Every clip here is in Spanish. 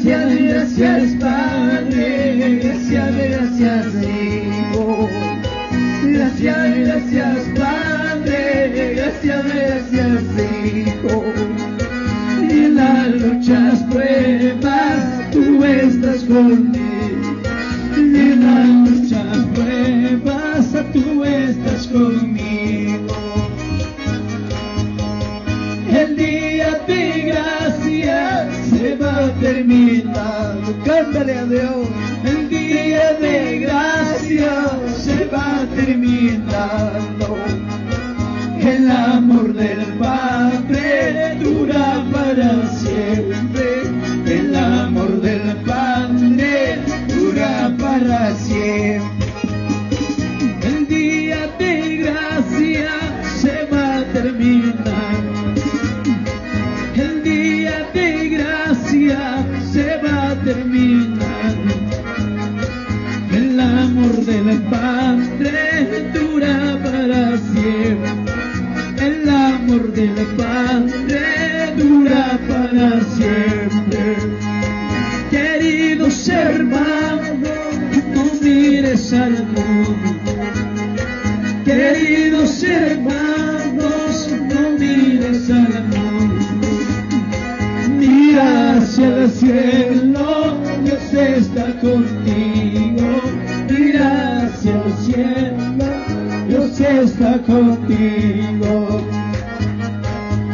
Gracias, gracias Padre, gracias Hijo. Gracias, gracias Padre, gracias Hijo. Y en las luchas, pruebas, tú estás conmigo. Y en las luchas, pruebas, tú estás conmigo. El día de gracia se va terminando. Cántale a Dios. El día de gracia se va terminando. El amor del Padre dura para siempre. El amor del Padre dura para siempre. El día de gracia se va terminando. El día de gracia se va terminando. El amor del Padre dura para siempre. El amor del Padre dura para siempre. Queridos hermanos, no mires al mundo. Queridos hermanos, no mires al mundo. Mira hacia el cielo, Dios está contigo. Mira hacia el cielo, Dios está contigo.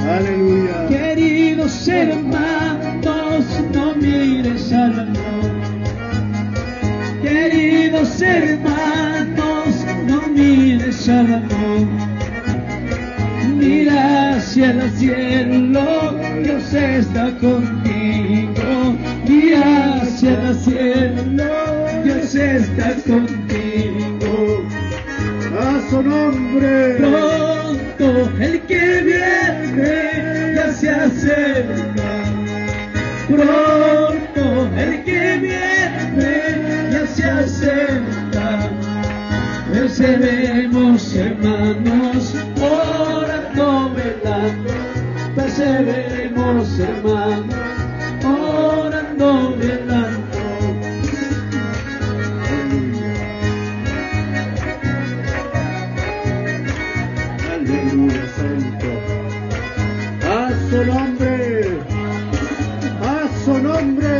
Aleluya. Queridos hermanos, no mires al mundo. Queridos hermanos, no mires al mundo. Mira hacia el cielo, Dios está contigo. Mira hacia el cielo, Dios está contigo. A su nombre. Pronto el que viene ya se acerca. Pronto el que viene ya se acerca. Perseveremos, hermanos, orando, velando. Perseveremos, hermanos, orando, velando. Aleluya, santo. A su nombre. A su nombre.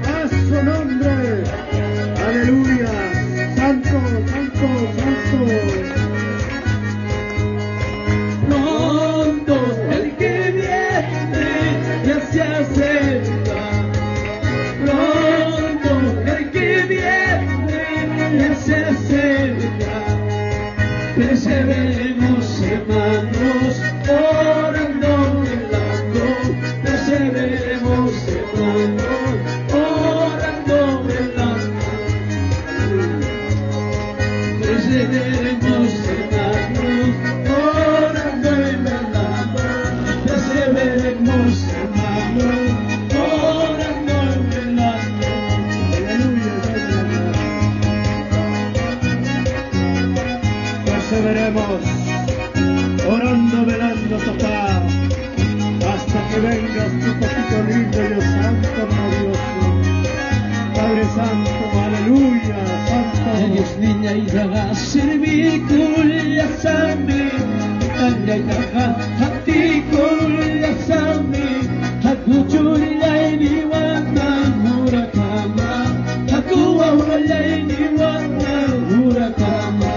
A su nombre. Aleluya. Santo, santo, santo. Pronto el que viene ya se acerca. Pronto el que viene ya se acerca. Perseveremos, hermanos, orando, velando. Perseveremos, hermanos, orando, velando. Perseveremos, hermanos, orando y velando. Perseveremos, hermanos, orando y velando. Perseveremos, orando, velando, papá, hasta que vengas tu papito lindo, Dios santo, maravilloso. Padre santo, aleluya, santo. Dios niña y daga servir kulla sami. Tanya y daga hati kulla sami. Haku chulay ni wana murakama. Haku wawalay ni wana murakama.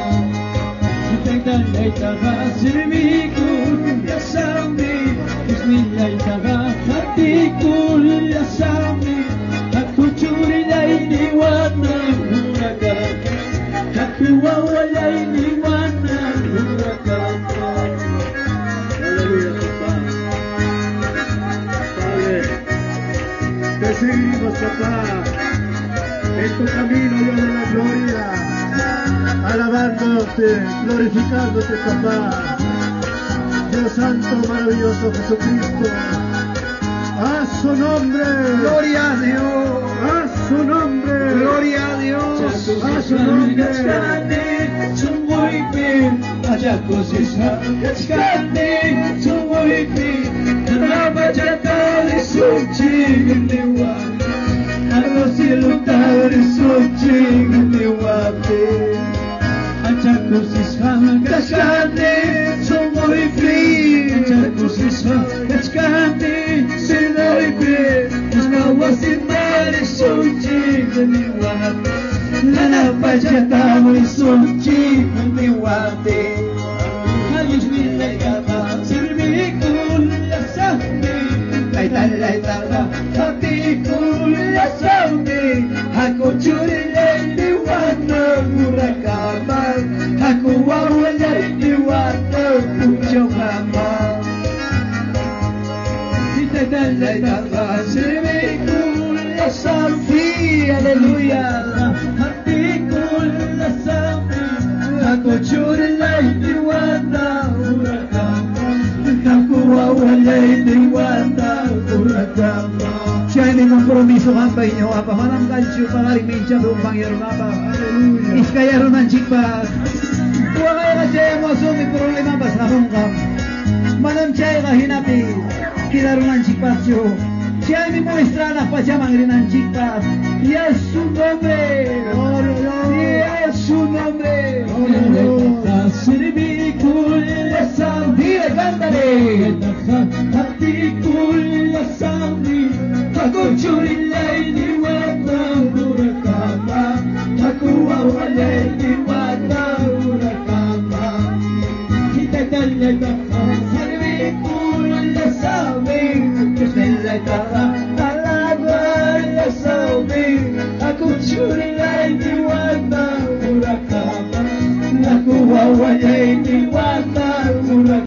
Tanya y daga servir kulla sami. Dios niña y daga hati kulla sami. Haku chulay ni wana murakama. Haku wawalay ni wana murakama. Aleluya, papá. Padre, te seguimos, papá, en tu camino, Dios de la gloria, alabándote, glorificándote, papá. Dios santo, maravilloso Jesucristo. A su nombre. Gloria a Dios. A su nombre. Gloria a Dios. A su nombre. Aja suci niwate Arroz y lutar suci niwate Achaku sisham kashkante Somoy free Achaku sisham kashkante Somoy free Isnawasin mari suci niwate Lana pachatamu suci niwate Halis nilayama Sirmikul yasami Laitala Hatikul yasami Aku curi di warna murakama Aku wawalay di warna pucamama Laitala Sirmikul yasami Haleluya Hatikul yasami Aku curi di warna murakama Aku wawalay di warna murakama Siya ay may kompromiso kambay niyo, Apa. Manang kansyo pangaring may siya doon pangyaro na pa. Iskayaro ng chikpa. Huwag kayo kasi mo sumi problema pas na hongkam. Manang siya ay kahinapi. Kilaro ng chikpa siyo. Siya ay may muestra na pa siya mangiri ng chikpa. Yes, su nombre. Yes, su nombre. Siribikul yasami Cántale